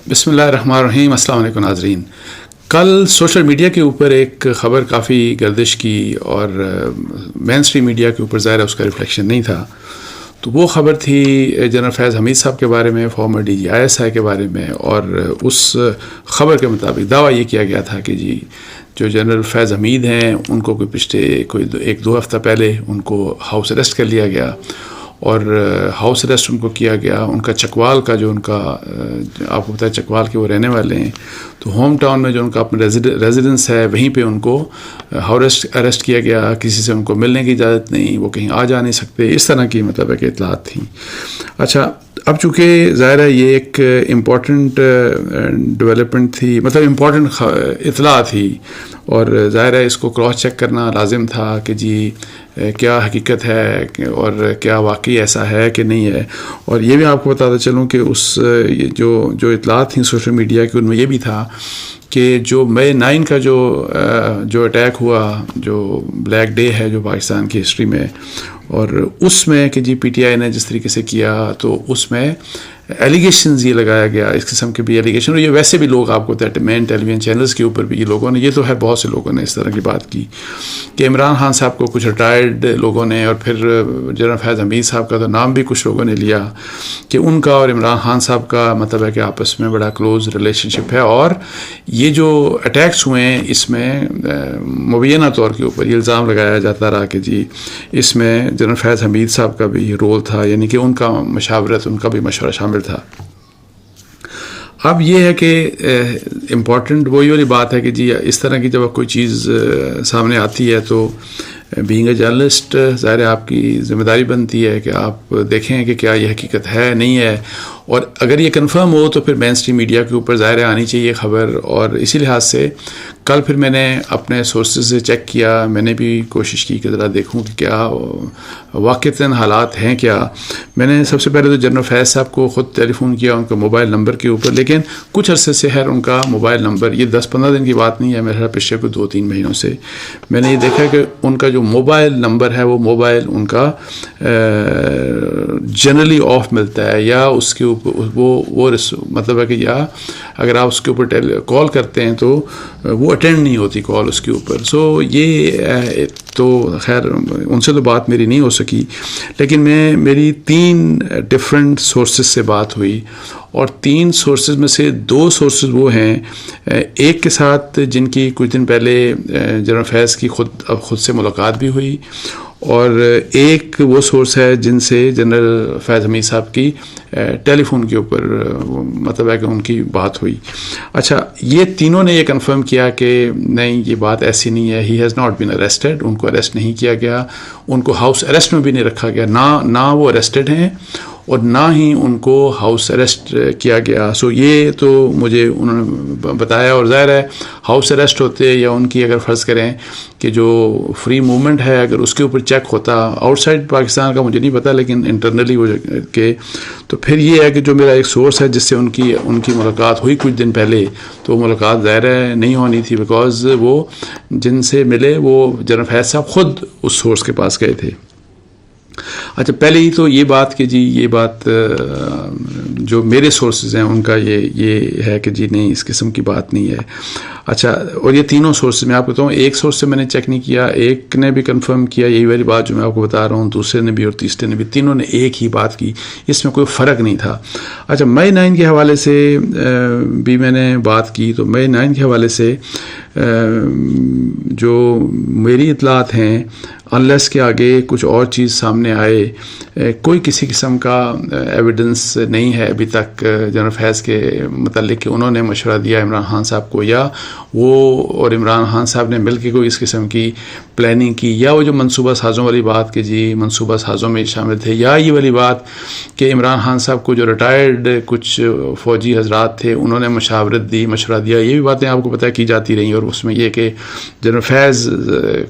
بسم اللہ الرحمن الرحیم. السلام علیکم ناظرین. کل سوشل میڈیا کے اوپر ایک خبر کافی گردش کی اور مین اسٹریم میڈیا کے اوپر ظاہر ہے اس کا ریفلیکشن نہیں تھا. تو وہ خبر تھی جنرل فیض حمید صاحب کے بارے میں, فارمر دے جی ISI کے بارے میں. اور اس خبر کے مطابق دعویٰ یہ کیا گیا تھا کہ جی جو جنرل فیض حمید ہیں ان کو کوئی ایک دو ہفتہ پہلے ان کو ہاؤس اریسٹ کر لیا گیا, اور ہاؤس اریسٹ ان کو کیا گیا. ان کا چکوال کا جو ان کا آپ کو پتہ ہے چکوال کے وہ رہنے والے ہیں, تو ہوم ٹاؤن میں جو ان کا اپنا ریزیڈنس ہے وہیں پہ ان کو اریسٹ کیا گیا. کسی سے ان کو ملنے کی اجازت نہیں, وہ کہیں آ جا نہیں سکتے, اس طرح کی مطلب ہے کہ اطلاعات تھیں. اچھا, اب چونکہ ظاہر ہے یہ ایک امپورٹنٹ ڈیولپمنٹ تھی, مطلب امپورٹنٹ اطلاع تھی, اور ظاہر ہے اس کو کراس چیک کرنا لازم تھا کہ جی کیا حقیقت ہے اور کیا واقعی ایسا ہے کہ نہیں ہے. اور یہ بھی آپ کو بتاتا چلوں کہ اس جو اطلاعات تھیں سوشل میڈیا کی, ان میں یہ بھی تھا کہ جو مئی 9 کا جو اٹیک ہوا, جو بلیک ڈے ہے جو پاکستان کی ہسٹری میں, اور اس میں کہ جی PTI نے جس طریقے سے کیا, تو اس میں ایلیگیشنز یہ لگایا گیا, اس قسم کے بھی ایلیگیشن. اور یہ ویسے بھی لوگ آپ کو مین ٹیلی ویژن چینلز کے اوپر بھی یہ لوگوں نے, یہ تو ہے بہت سے لوگوں نے اس طرح کی بات کی کہ عمران خان صاحب کو کچھ ریٹائرڈ لوگوں نے, اور پھر جنرل فیض حمید صاحب کا تو نام بھی کچھ لوگوں نے لیا کہ ان کا اور عمران خان صاحب کا مطلب ہے کہ آپس میں بڑا کلوز ریلیشن شپ ہے. اور یہ جو اٹیکس ہوئے ہیں اس میں مبینہ طور کے اوپر یہ الزام لگایا جاتا رہا کہ جی اس میں جنرل فیض حمید صاحب کا بھی رول تھا, یعنی کہ ان کا مشاورت, ان کا بھی مشورہ شامل تھا. اب یہ ہے کہ امپورٹنٹ وہی والی بات ہے کہ جی اس طرح کی جب کوئی چیز سامنے آتی ہے تو بینگ اے جرنلسٹ ظاہر ہے آپ کی ذمہ داری بنتی ہے کہ آپ دیکھیں کہ کیا یہ حقیقت ہے نہیں ہے, اور اگر یہ کنفرم ہو تو پھر مین اسٹریم میڈیا کے اوپر ظاہر آنی چاہیے خبر. اور اسی لحاظ سے کل پھر میں نے اپنے سورسز سے چیک کیا, میں نے بھی کوشش کی کہ ذرا دیکھوں کہ کیا واقعتاً حالات ہیں کیا. میں نے سب سے پہلے تو جنرل فیض صاحب کو خود ٹیلی فون کیا ان کا موبائل نمبر کے اوپر, لیکن کچھ عرصے سے خیر ان کا موبائل نمبر, یہ 10-15 دن کی بات نہیں ہے, میرا پچھلے کو 2-3 مہینوں سے میں نے یہ دیکھا کہ ان کا جو موبائل نمبر ہے وہ موبائل ان کا جنرلی آف ملتا ہے, یا اس کے اوپر وہ مطلب ہے کہ یا اگر آپ اس کے اوپر کال کرتے ہیں تو وہ اٹینڈ نہیں ہوتی کال اس کے اوپر. سو یہ تو خیر ان سے تو بات میری نہیں ہو سکی, لیکن میری 3 ڈفرینٹ سورسز سے بات ہوئی, اور 3 سورسز میں سے 2 سورسز وہ ہیں, ایک کے ساتھ جن کی کچھ دن پہلے جنرل فیض کی خود سے ملاقات بھی ہوئی, اور ایک وہ سورس ہے جن سے جنرل فیض حمید صاحب کی ٹیلی فون کے اوپر مطلب ہے کہ ان کی بات ہوئی. اچھا, یہ تینوں نے یہ کنفرم کیا کہ نہیں یہ بات ایسی نہیں ہے, he has not been arrested, ان کو اریسٹ نہیں کیا گیا, ان کو ہاؤس اریسٹ میں بھی نہیں رکھا گیا, نہ وہ اریسٹڈ ہیں اور نہ ہی ان کو ہاؤس اریسٹ کیا گیا. سو یہ تو مجھے انہوں نے بتایا, اور ظاہر ہے ہاؤس اریسٹ ہوتے یا ان کی اگر فرض کریں کہ جو فری موومنٹ ہے اگر اس کے اوپر چیک ہوتا آؤٹ سائڈ پاکستان کا مجھے نہیں پتہ, لیکن انٹرنلی وہ کہ تو پھر یہ ہے کہ جو میرا ایک سورس ہے جس سے ان کی ملاقات ہوئی کچھ دن پہلے, تو ملاقات ظاہر ہے نہیں ہونی تھی, بیکاز وہ جن سے ملے وہ جنرل فیض صاحب خود اس سورس کے پاس گئے تھے. اچھا, پہلے ہی تو یہ بات کہ جی یہ بات جو میرے سورسز ہیں ان کا یہ ہے کہ جی نہیں اس قسم کی بات نہیں ہے. اچھا, اور یہ تینوں سورسز میں آپ کو بتاؤں, ایک سورس سے میں نے چیک نہیں کیا, ایک نے بھی کنفرم کیا یہی والی بات جو میں آپ کو بتا رہا ہوں, دوسرے نے بھی اور تیسرے نے بھی, تینوں نے ایک ہی بات کی, اس میں کوئی فرق نہیں تھا. اچھا, مئی 9 کے حوالے سے بھی میں نے بات کی, تو مئی 9 کے حوالے سے جو میری اطلاعات ہیں انلیس کے آگے کچھ اور چیز سامنے آئے کوئی کسی قسم کا ایویڈنس نہیں ہے ابھی تک جنرل فیض کے متعلق کہ انہوں نے مشورہ دیا عمران خان صاحب کو, یا وہ اور عمران خان صاحب نے مل کے کوئی اس قسم کی پلاننگ کی, یا وہ جو منصوبہ سازوں والی بات کہ جی منصوبہ سازوں میں شامل تھے, یا یہ والی بات کہ عمران خان صاحب کو جو ریٹائرڈ کچھ فوجی حضرات تھے انہوں نے مشاورت دی, مشورہ دیا. یہ بھی باتیں آپ کو پتہ کی جاتی رہیں, اور اس میں یہ کہ جنرل فیض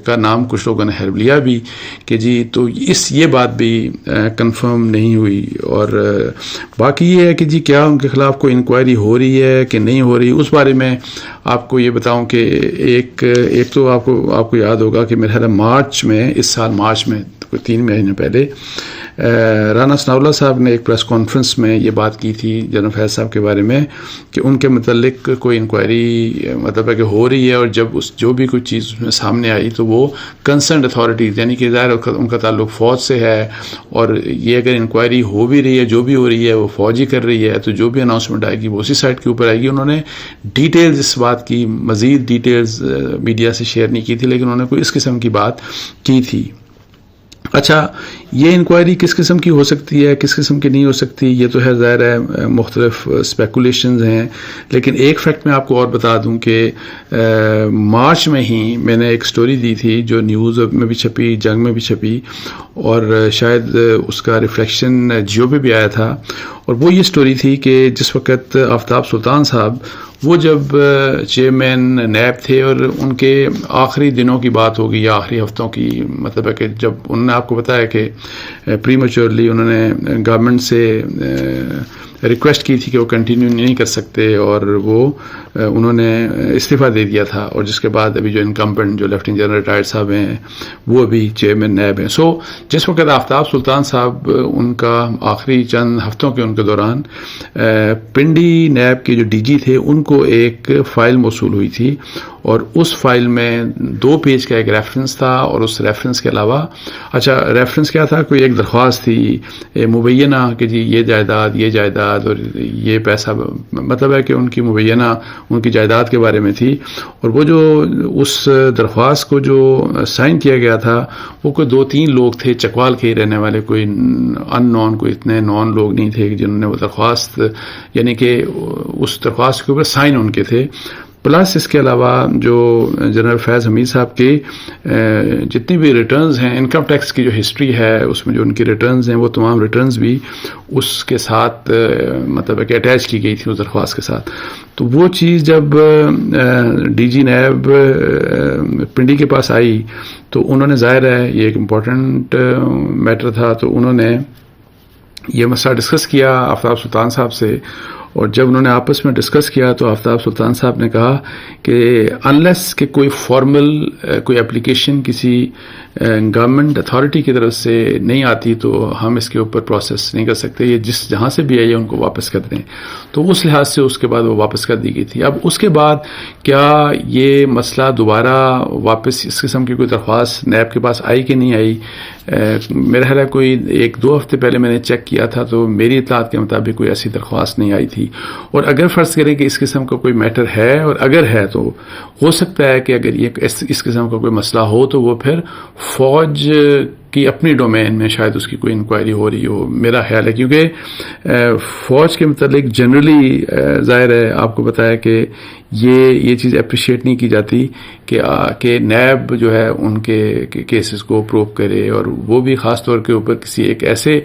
کا نام کچھ لوگوں نے ہیلپ لیا بھی کہ جی, تو یہ بات بھی کنفرم نہیں ہوئی. اور باقی یہ ہے کہ جی کیا ان کے خلاف کوئی انکوائری ہو رہی ہے کہ نہیں ہو رہی, اس بارے میں آپ کو یہ بتاؤں کہ ایک تو آپ کو یاد ہوگا کہ میرے خیال مارچ میں, اس سال مارچ میں کوئی 3 مہینے پہلے رانا ثناءاللہ صاحب نے ایک پریس کانفرنس میں یہ بات کی تھی جنرل فیض صاحب کے بارے میں کہ ان کے متعلق کوئی انکوائری مطلب ہے کہ ہو رہی ہے، اور جب جو بھی کوئی چیز اس میں سامنے آئی تو وہ کنسرنڈ اتھارٹیز یعنی کہ ظاہر ان کا تعلق فوج سے ہے، اور یہ اگر انکوائری ہو بھی رہی ہے، جو بھی ہو رہی ہے وہ فوج ہی کر رہی ہے، تو جو بھی اناؤنسمنٹ آئے گی وہ اسی سائٹ کے اوپر آئے گی۔ انہوں نے ڈیٹیلز اس بات کی مزید ڈیٹیلز میڈیا سے شیئر نہیں کی تھی، لیکن انہوں نے کوئی اس قسم کی بات کی تھی۔ اچھا، یہ انکوائری کس قسم کی ہو سکتی ہے، کس قسم کی نہیں ہو سکتی، یہ تو ہے ظاہر ہے مختلف اسپیکولیشنز ہیں، لیکن ایک فیکٹ میں آپ کو اور بتا دوں کہ مارچ میں ہی میں نے ایک سٹوری دی تھی جو نیوز میں بھی چھپی، جنگ میں بھی چھپی، اور شاید اس کا ریفلیکشن جیو پہ بھی آیا تھا، اور وہ یہ سٹوری تھی کہ جس وقت آفتاب سلطان صاحب وہ جب چیئرمین نیب تھے اور ان کے آخری دنوں کی بات ہوگی یا آخری ہفتوں کی، مطلب ہے کہ جب انہوں نے آپ کو بتایا کہ پری میچورلی انہوں نے گورنمنٹ سے ریکویسٹ کی تھی کہ وہ کنٹینیو نہیں کر سکتے، اور وہ انہوں نے استعفیٰ دے دیا تھا، اور جس کے بعد ابھی جو انکمبنٹ جو لیفٹیننٹ جنرل ریٹائرڈ صاحب ہیں وہ ابھی چیئرمین نیب ہیں۔ سو جس وقت آفتاب سلطان صاحب ان کا آخری چند ہفتوں کے ان کے دوران پنڈی نیب کے جو ڈی جی تھے ان کو ایک فائل موصول ہوئی تھی، اور اس فائل میں 2 پیج کا ایک ریفرنس تھا، اور اس ریفرنس کے علاوہ ریفرنس کیا تھا، کوئی ایک درخواست تھی مبینہ کہ جی یہ جائیداد اور یہ پیسہ، مطلب ہے کہ ان کی مبینہ ان کی جائیداد کے بارے میں تھی، اور وہ جو اس درخواست کو جو سائن کیا گیا تھا وہ کوئی 2-3 لوگ تھے چکوال کے ہی رہنے والے، کوئی ان نون، کوئی اتنے نون لوگ نہیں تھے جنہوں نے وہ درخواست، یعنی کہ اس درخواست کے اوپر سائن ان کے تھے۔ پلس اس کے علاوہ جو جنرل فیض حمید صاحب کے جتنی بھی ریٹرنز ہیں، انکم ٹیکس کی جو ہسٹری ہے اس میں جو ان کی ریٹرنز ہیں وہ تمام ریٹرنز بھی اس کے ساتھ مطلب ہے کہ اٹیچ کی گئی تھی اس درخواست کے ساتھ۔ تو وہ چیز جب ڈی جی نیب پنڈی کے پاس آئی تو انہوں نے، ظاہر ہے یہ ایک امپورٹنٹ میٹر تھا، تو انہوں نے یہ مسئلہ ڈسکس کیا آفتاب سلطان صاحب سے، اور جب انہوں نے آپس میں ڈسکس کیا تو آفتاب سلطان صاحب نے کہا کہ انلیس کہ کوئی فارمل کوئی اپلیکیشن کسی گورنمنٹ اتھارٹی کی طرف سے نہیں آتی تو ہم اس کے اوپر پروسیس نہیں کر سکتے، یہ جہاں سے بھی آئی ہے ان کو واپس کر دیں۔ تو اس لحاظ سے اس کے بعد وہ واپس کر دی گئی تھی۔ اب اس کے بعد کیا یہ مسئلہ دوبارہ واپس اس قسم کی کوئی درخواست نیب کے پاس آئی کہ نہیں آئی، میرا خیال ہے کوئی 1-2 ہفتے پہلے میں نے چیک کیا تھا تو میری اطلاعات کے مطابق کوئی ایسی درخواست نہیں آئی تھی۔ اور اگر فرض کریں کہ اس قسم کا کوئی میٹر ہے، اور اگر ہے تو ہو سکتا ہے کہ اگر یہ اس قسم کا کوئی مسئلہ ہو تو وہ پھر فوج کی اپنی ڈومین میں شاید اس کی کوئی انکوائری ہو رہی ہو، میرا خیال ہے، کیونکہ فوج کے متعلق جنرلی ظاہر ہے آپ کو بتایا کہ یہ چیز اپریشیٹ نہیں کی جاتی کہ نیب جو ہے ان کے کیسز کو پروو کرے، اور وہ بھی خاص طور کے اوپر کسی ایک ایسے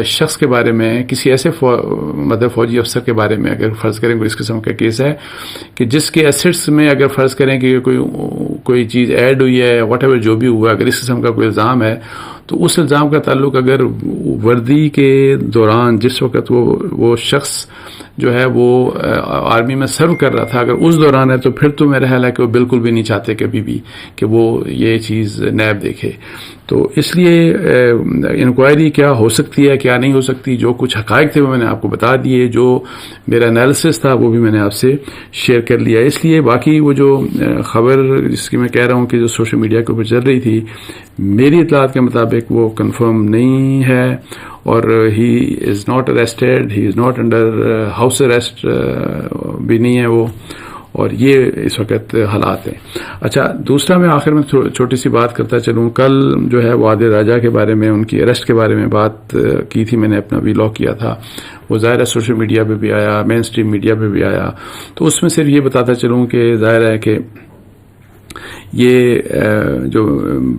شخص کے بارے میں، کسی ایسے مطلب فوجی افسر کے بارے میں اگر فرض کریں کوئی اس قسم کا کیس ہے کہ جس کے ایسٹس میں اگر فرض کریں کہ کوئی چیز ایڈ ہوئی ہے، واٹ ایور جو بھی ہوا، اگر اس قسم کا کوئی الزام ہے تو اس الزام کا تعلق اگر وردی کے دوران جس وقت وہ شخص جو ہے وہ آرمی میں سرو کر رہا تھا، اگر اس دوران ہے تو پھر تو میرا خیال ہے کہ وہ بالکل بھی نہیں چاہتے کبھی بھی کہ وہ یہ چیز نیب دیکھے۔ تو اس لیے انکوائری کیا ہو سکتی ہے، کیا نہیں ہو سکتی، جو کچھ حقائق تھے وہ میں نے آپ کو بتا دیے، جو میرا انالیسس تھا وہ بھی میں نے آپ سے شیئر کر لیا۔ اس لیے باقی وہ جو خبر جس کی میں کہہ رہا ہوں کہ جو سوشل میڈیا کے اوپر چل رہی تھی، میری اطلاعات کے مطابق وہ کنفرم نہیں ہے، اور he is not arrested, he is not under house arrest بھی نہیں ہے وہ، اور یہ اس وقت حالات ہیں۔ اچھا، دوسرا میں آخر میں چھوٹی سی بات کرتا چلوں، کل جو ہے وہ عادل راجہ کے بارے میں، ان کی اریسٹ کے بارے میں بات کی تھی، میں نے اپنا ویلاگ کیا تھا، وہ ظاہر ہے سوشل میڈیا پہ بھی آیا، مین اسٹریم میڈیا پہ بھی آیا، تو اس میں صرف یہ بتاتا چلوں کہ ظاہر ہے کہ یہ جو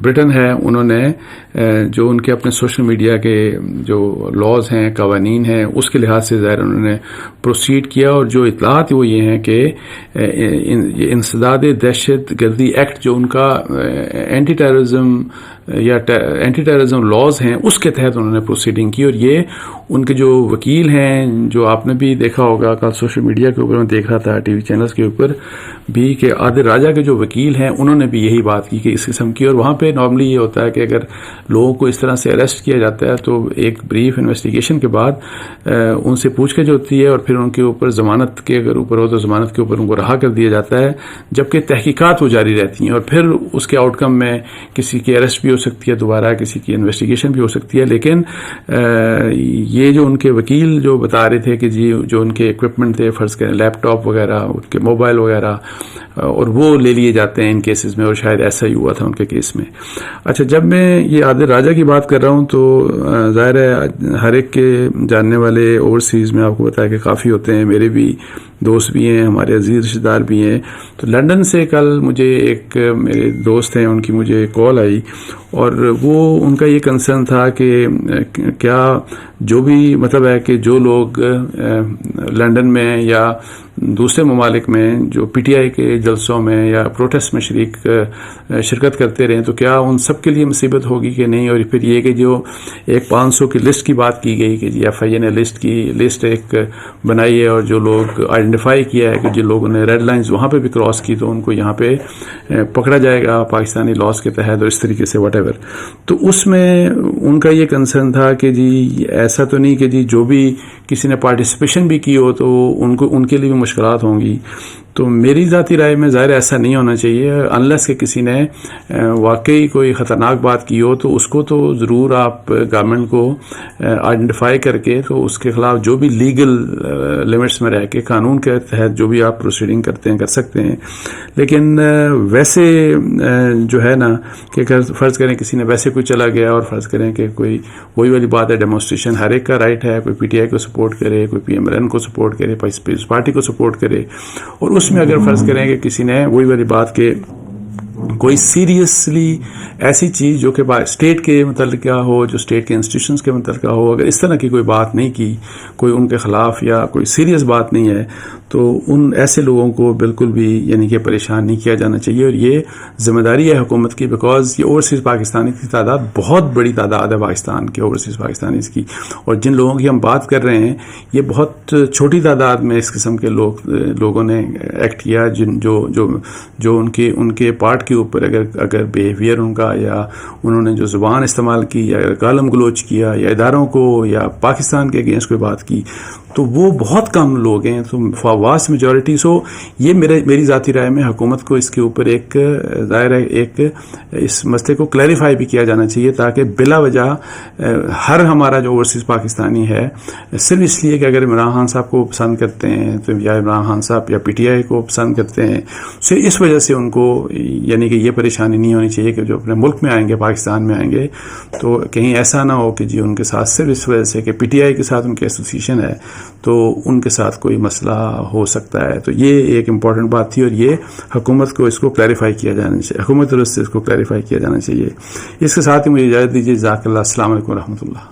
برٹن ہے انہوں نے جو ان کے اپنے سوشل میڈیا کے جو لاز ہیں، قوانین ہیں، اس کے لحاظ سے ظاہر انہوں نے پروسیڈ کیا، اور جو اطلاعات وہ یہ ہیں کہ انسداد دہشت گردی ایکٹ جو ان کا اینٹی ٹیررزم یا اینٹی ٹیررزم لاز ہیں اس کے تحت انہوں نے پروسیڈنگ کی، اور یہ ان کے جو وکیل ہیں، جو آپ نے بھی دیکھا ہوگا کل سوشل میڈیا کے اوپر میں دیکھ رہا تھا، ٹی وی چینلز کے اوپر بھی، کہ عادل راجہ کے جو وکیل ہیں انہوں نے بھی یہی بات کی کہ اس قسم کی، اور وہاں پہ نارملی یہ ہوتا ہے کہ اگر لوگوں کو اس طرح سے اریسٹ کیا جاتا ہے تو ایک بریف انویسٹیگیشن کے بعد ان سے پوچھ گچھ ہوتی ہے اور پھر ان کے اوپر ضمانت کے اگر اوپر ہو تو ضمانت کے اوپر ان کو رہا کر دیا جاتا ہے، جبکہ تحقیقات وہ جاری رہتی ہیں اور پھر اس کے آؤٹ کم میں کسی کی اریسٹ بھی ہو سکتی ہے دوبارہ، کسی کی انویسٹیگیشن بھی ہو سکتی ہے. لیکن یہ جو ان کے وکیل جو بتا رہے تھے کہ جی جو ان کے اکوپمنٹ تھے، فرض کریں لیپ ٹاپ وغیرہ، ان کے موبائل وغیرہ، اور وہ لے لیے جاتے ہیں ان کیسز میں، اور شاید ایسا ہی ہوا تھا ان کے کیس میں. اچھا، جب میں یہ عادل راجہ کی بات کر رہا ہوں تو ظاہر ہے ہر ایک کے جاننے والے اوورسیز میں آپ کو بتایا کہ کافی ہوتے ہیں، میرے بھی دوست بھی ہیں، ہمارے عزیز رشتہ دار بھی ہیں. تو لنڈن سے کل مجھے ایک میرے دوست ہیں، ان کی مجھے کال آئی اور وہ ان کا یہ کنسرن تھا کہ کیا جو بھی مطلب ہے کہ جو لوگ لنڈن میں یا دوسرے ممالک میں جو پی ٹی آئی کے جلسوں میں یا پروٹیسٹ میں شرکت کرتے رہیں تو کیا ان سب کے لیے مصیبت ہوگی کہ نہیں. اور پھر یہ کہ جو ایک 500 کی لسٹ کی بات کی گئی کہ جی ایف آئی اے نے لسٹ ایک بنائی ہے اور جو لوگ آئیڈینٹیفائی کیا ہے کہ جن لوگوں نے ریڈ لائنز وہاں پہ بھی کراس کی تو ان کو یہاں پہ پکڑا جائے گا پاکستانی لاس کے تحت اور اس طریقے سے واٹ ایور. تو اس میں ان کا یہ کنسرن تھا کہ جی ایسا تو نہیں کہ جی جو بھی کسی نے پارٹیسپیشن بھی کی ہو تو ان کے لیے بھی مشکلات ہوں گی. تو میری ذاتی رائے میں ظاہر ایسا نہیں ہونا چاہیے، انلیس کہ کسی نے واقعی کوئی خطرناک بات کی ہو تو اس کو تو ضرور آپ گورنمنٹ کو آئیڈینٹیفائی کر کے تو اس کے خلاف جو بھی لیگل لمٹس میں رہ کے قانون کے تحت جو بھی آپ پروسیڈنگ کرتے ہیں کر سکتے ہیں. لیکن ویسے جو ہے نا کہ فرض کریں کسی نے ویسے کوئی چلا گیا اور فرض کریں کہ کوئی وہی والی بات ہے، ڈیمونسٹریشن ہر ایک کا رائٹ ہے، کوئی پی ٹی آئی کو سپورٹ کرے، کوئی پی ایم ایل این کو سپورٹ کرے، پیپلز پارٹی کو سپورٹ کرے، اور اس میں اگر فرض کریں کہ کسی نے وہی والی بات کہ کوئی سیریسلی ایسی چیز جو کہ اسٹیٹ کے متعلقہ ہو، جو اسٹیٹ کے انسٹیٹیوشنز کے متعلقہ ہو، اگر اس طرح کی کوئی بات نہیں کی، کوئی ان کے خلاف یا کوئی سیریس بات نہیں ہے تو ان ایسے لوگوں کو بالکل بھی یعنی کہ پریشان نہیں کیا جانا چاہیے. اور یہ ذمہ داری ہے حکومت کی، بیکاز یہ اوورسیز پاکستانی کی تعداد بہت بڑی تعداد ہے پاکستان کے اوورسیز پاکستانیز کی، اور جن لوگوں کی ہم بات کر رہے ہیں یہ بہت چھوٹی تعداد میں اس قسم کے لوگوں نے ایکٹ کیا، جو ان کے پارٹ کے اوپر اگر بیہیویئر ان کا یا انہوں نے جو زبان استعمال کی یا گالم گلوچ کیا یا اداروں کو یا پاکستان کے اگینسٹ کوئی بات کی تو وہ بہت کم لوگ ہیں. تو واسٹ میجورٹی. سو یہ میری ذاتی رائے میں حکومت کو اس کے اوپر ایک ظاہر ہے ایک اس مسئلے کو کلیریفائی بھی کیا جانا چاہیے تاکہ بلا وجہ ہر ہمارا جو اوورسیز پاکستانی ہے صرف اس لیے کہ اگر عمران خان صاحب کو پسند کرتے ہیں تو یا عمران خان صاحب یا پی ٹی آئی کو پسند کرتے ہیں صرف اس وجہ سے ان کو یعنی کہ یہ پریشانی نہیں ہونی چاہیے کہ جو اپنے ملک میں آئیں گے، پاکستان میں آئیں گے تو کہیں ایسا نہ ہو کہ جی ان کے ساتھ صرف اس وجہ سے کہ پی ٹی آئی کے ساتھ ان کی ایسوسیشن ہے تو ان کے ساتھ کوئی مسئلہ ہو سکتا ہے. تو یہ ایک امپورٹنٹ بات تھی اور یہ حکومت کو اس کو کلیریفائی کیا جانا چاہیے، حکومت درست سے اس کو کلیریفائی کیا جانا چاہیے. اس کے ساتھ ہی مجھے اجازت دیجیے. جزاک اللہ. السلام علیکم و رحمۃ اللہ.